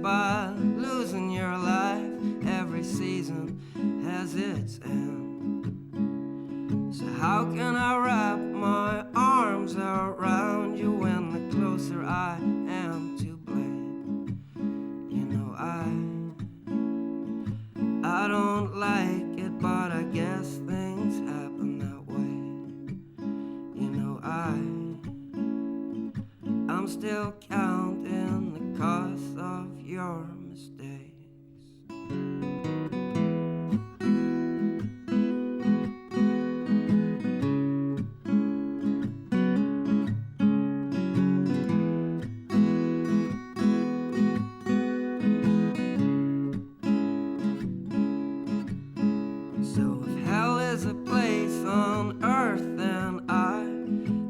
by losing your life. Every season has its end. So how can I wrap my arms around you when the closer I am to blame? You know I don't like it, but I guess things happen that way. You know I'm still counting the cost of your mistakes. So if hell is a place on earth, then I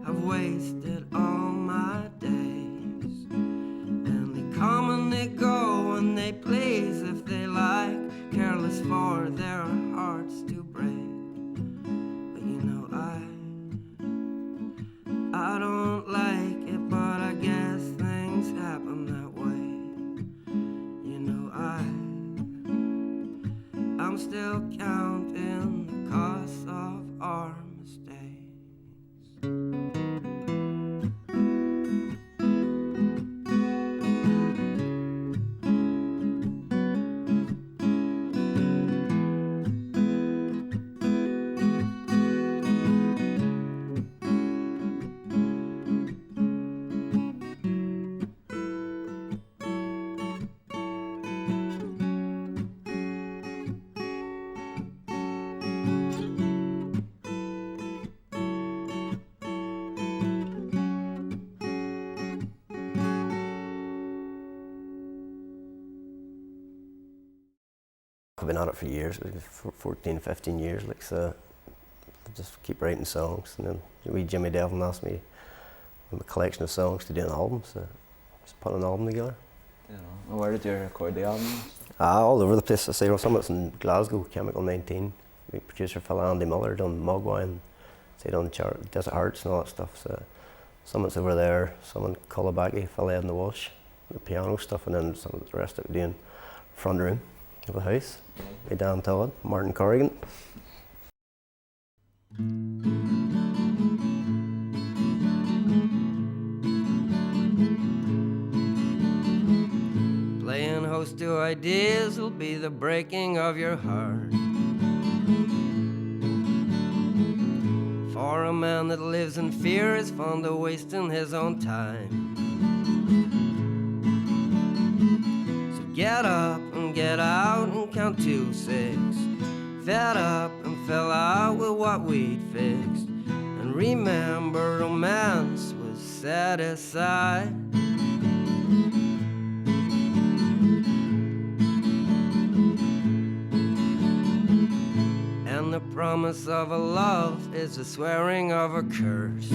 have wasted all my days. And they come and they go and they please if they like, careless for their hearts to break. But you know I don't like it, but I guess things happen that way. You know I'm still counting the cost of our mistakes. I've been at it for years, 14, 15 years, like, so I just keep writing songs, and then Jimmy Devlin asked me a collection of songs to do an album, so just put an album together. You know, where did you record the album? All over the place. I say, well, some of it's in Glasgow, Chemical 19. My producer fella Andy Miller done Mogwai, so he done Desert Hearts and all that stuff. So some of it's over there, some in Cullabaggy, fella in the Walsh, the piano stuff, and then some of the rest of it doing front room of the house. My Dan Todd, Martin Corrigan. Playing host to ideas will be the breaking of your heart. For a man that lives in fear is fond of wasting his own time. So get up and get out and count to 6. Fed up and fell out with what we'd fixed. And remember, romance was set aside. And the promise of a love is the swearing of a curse.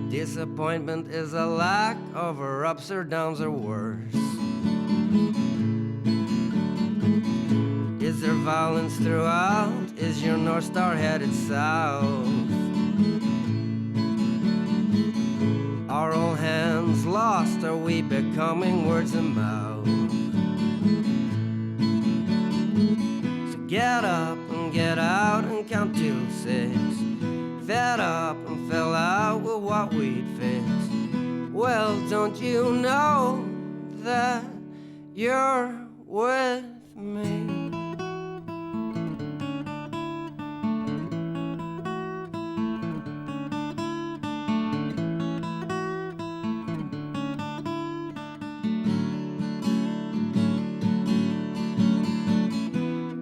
Disappointment is a lack of her ups or downs or worse. Is there violence throughout? Is your North Star headed south? Are all hands lost? Are we becoming words and mouth? So get up and get out and count to 6. Fed up and fell out with what we'd fixed. Well, don't you know that you're with me?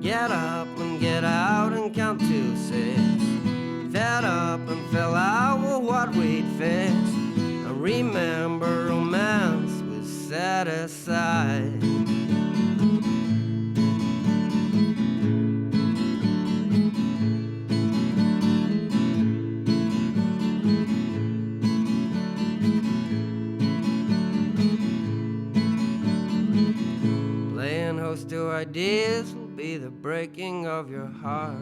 Get up and get out and count to 6. Fed up and fell out with what we'd fixed. And remember, romance was set aside. Playing host to ideas will be the breaking of your heart.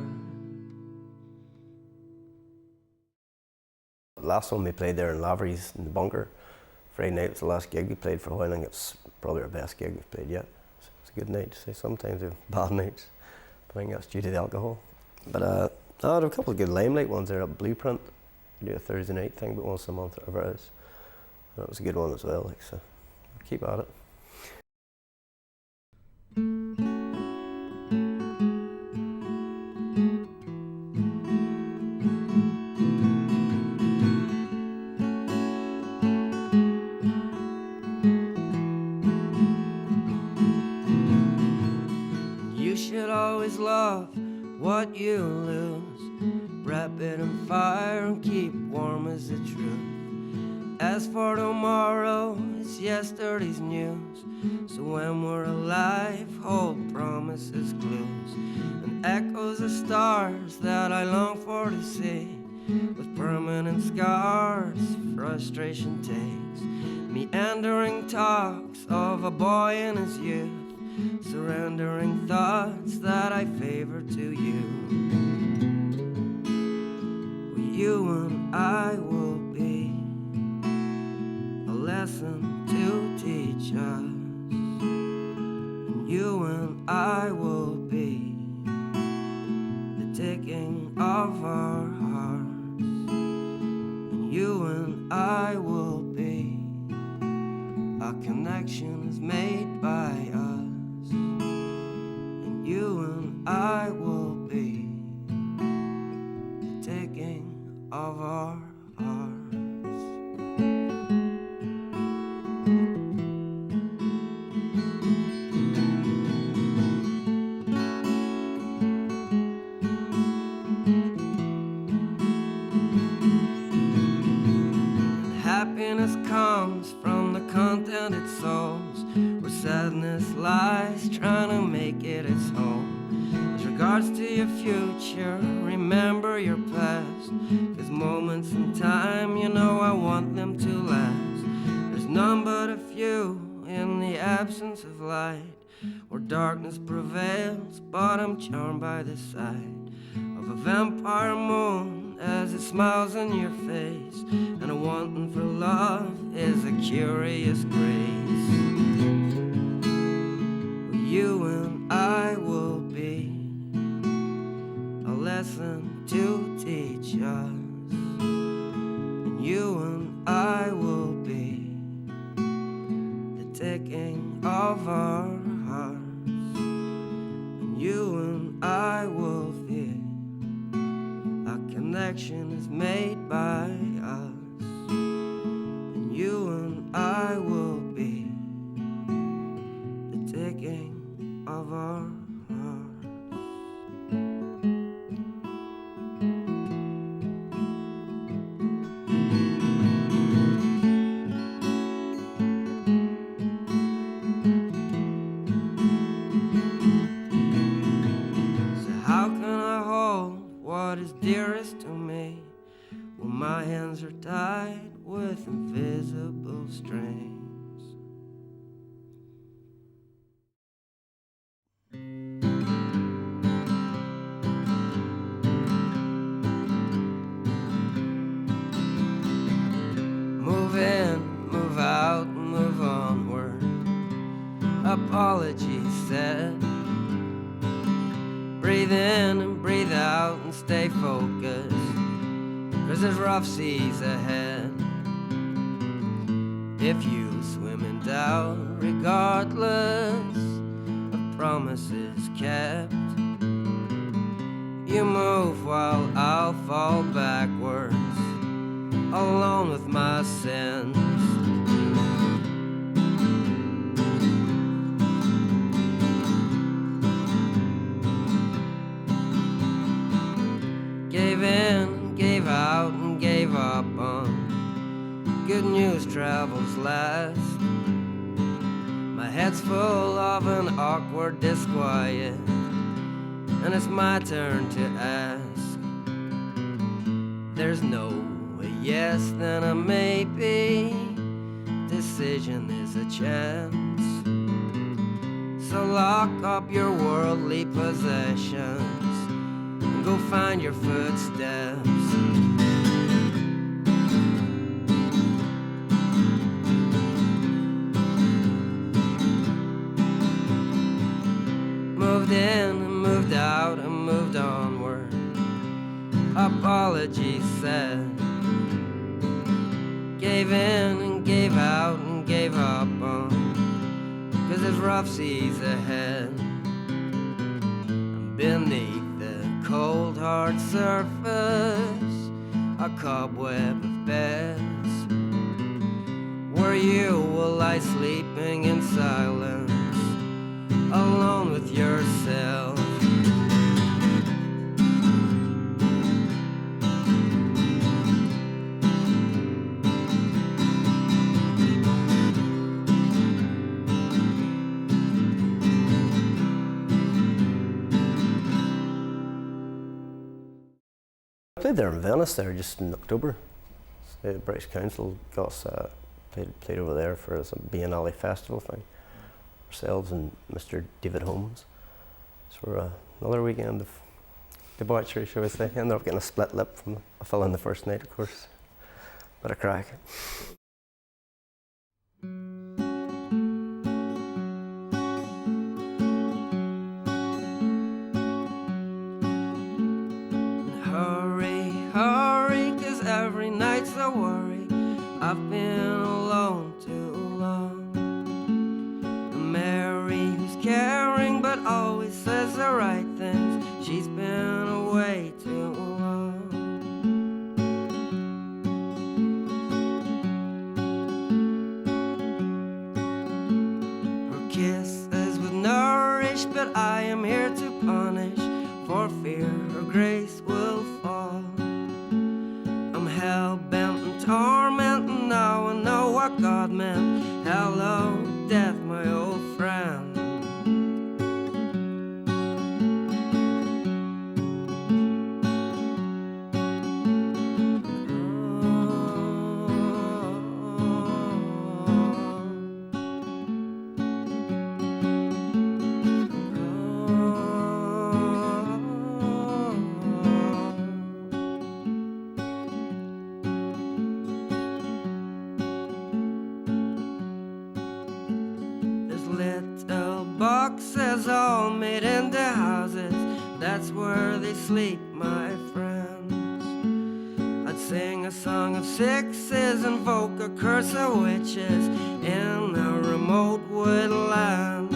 Last one we played there in Lavery's in the bunker Friday night was the last gig we played for a while. I think it's probably our best gig we've played yet. It's a good night. So sometimes we have bad nights, but I think that's due to the alcohol. But I had a couple of good Limelight ones there at Blueprint. We do a Thursday night thing, but once a month, whatever it is. That was a good one as well. Like, so keep at it. You should always love what you lose. Wrap it in fire and keep warm as the truth. As for tomorrow, it's yesterday's news. So when we're alive, hold promises clues and echoes of stars that I long for to see. With permanent scars, frustration takes meandering talks of a boy in his youth, surrendering thoughts that I favor to you. You and I will be a lesson to teach us, and you and I will be the ticking of our hearts, and you and I will be a connection is made by us, and you and I will be the ticking of our hearts. Happiness comes from the contented souls, where sadness lies trying to make it its home. As regards to your future, remember your past, 'cause moments in time, you know I want them to last. There's none but a few in the absence of light, where darkness prevails, but I'm charmed by the sight of a vampire moon as it smiles in your face, and a wanting for love is a curious grace. You and I will be a lesson to teach us, and you and I will be the ticking of our hearts, and you and I will feel a connection is made by us, and you and I will be the ticking of our hearts. So how can I hold what is dearest to me when my hands are tied with invisible strings? Move in, move out, move onward. Apologies said. Breathe in and breathe out and stay focused, 'cause there's rough seas ahead. If you swim in doubt, regardless of promises kept, you move while I'll fall backwards, alone with my sins. Gave in, gave out, and gave up on good news travels last. My head's full of an awkward disquiet, and it's my turn to ask. There's no a yes, then a maybe. Decision is a chance. So lock up your worldly possessions and go find your footsteps. apology said, gave in and gave out and gave up on, 'cause there's rough seas ahead. And beneath the cold hard surface, a cobweb of beds, where you will lie sleeping in silence, alone with yourself. I played there in Venice there just in October. So the British Council got us played over there for some Biennale festival thing. Ourselves and Mr. David Holmes. So for another weekend of debauchery, shall we say. Ended up getting a split lip from a fella in the first night, of course. Bit of crack. Hurry, hurry, 'cause every night's a worry. I've been alone too long. Mary, who's caring but always says the right things, she's been away too long. Her kisses would nourish, but I am here to punish, for fear her grace will fall. I'm hell-bent and tormented, now I know what God meant. Hello, death, my old friend. Little boxes all made into houses, that's where they sleep, my friends. I'd sing a song of sixes, invoke a curse of witches in a remote woodland.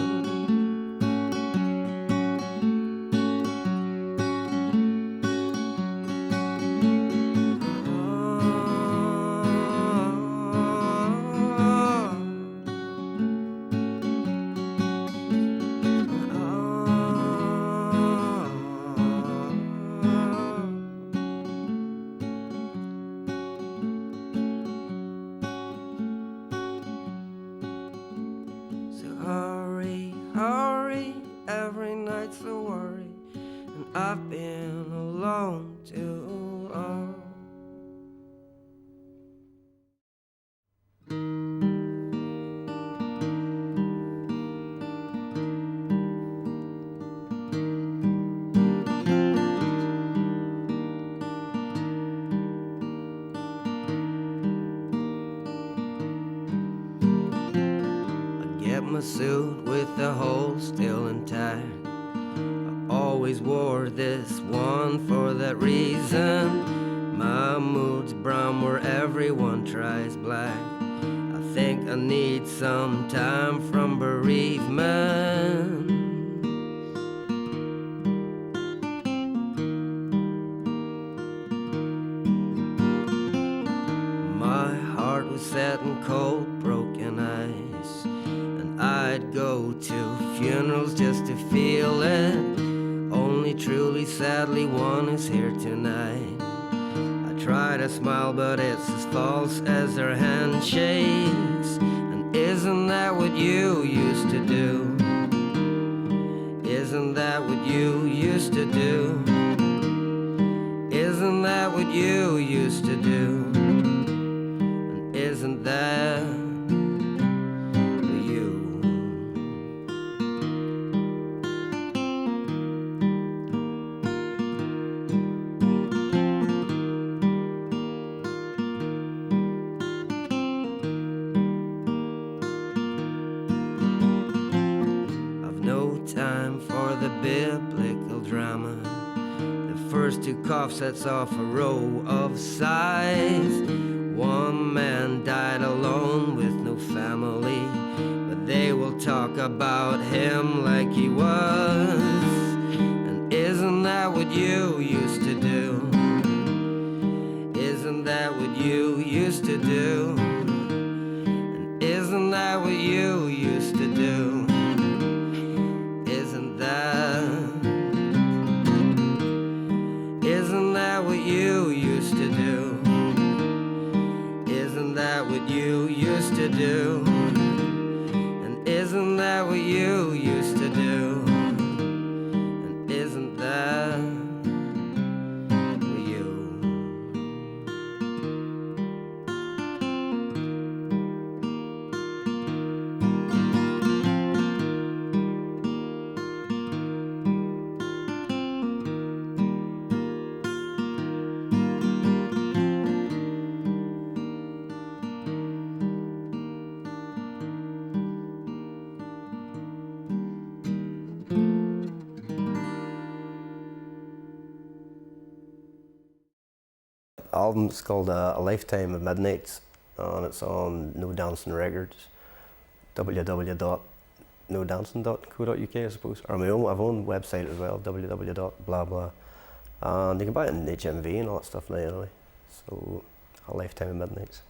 Hurry, hurry, every night's a worry, and I've been alone too long. My suit with the hole still intact. I always wore this one for that reason. My mood's brown where everyone tries black. I think I need some time from bereavement. My heart was set in cold, broken ice. I'd go to funerals just to feel it. Only truly, sadly, one is here tonight. I try to smile, but it's as false as their handshakes. And isn't that what you used to do? Isn't that what you used to do? Isn't that what you used to do? And isn't that time for the biblical drama? first two coughs sets off a row of sighs. One man died alone with no family, but they will talk about him like he was. And isn't that what you used to do? Isn't that what you used to do? And isn't that what you used to do? Isn't that what you used to do? Isn't that what you used to do? And isn't that what you used to do? And isn't that what you? Album's called A Lifetime of Midnights, and it's on No Dancing Records, www.nodancing.co.uk, I suppose, or my own website as well, www.blah. And you can buy it in NvTv and all that stuff now anyway. So, A Lifetime of Midnights.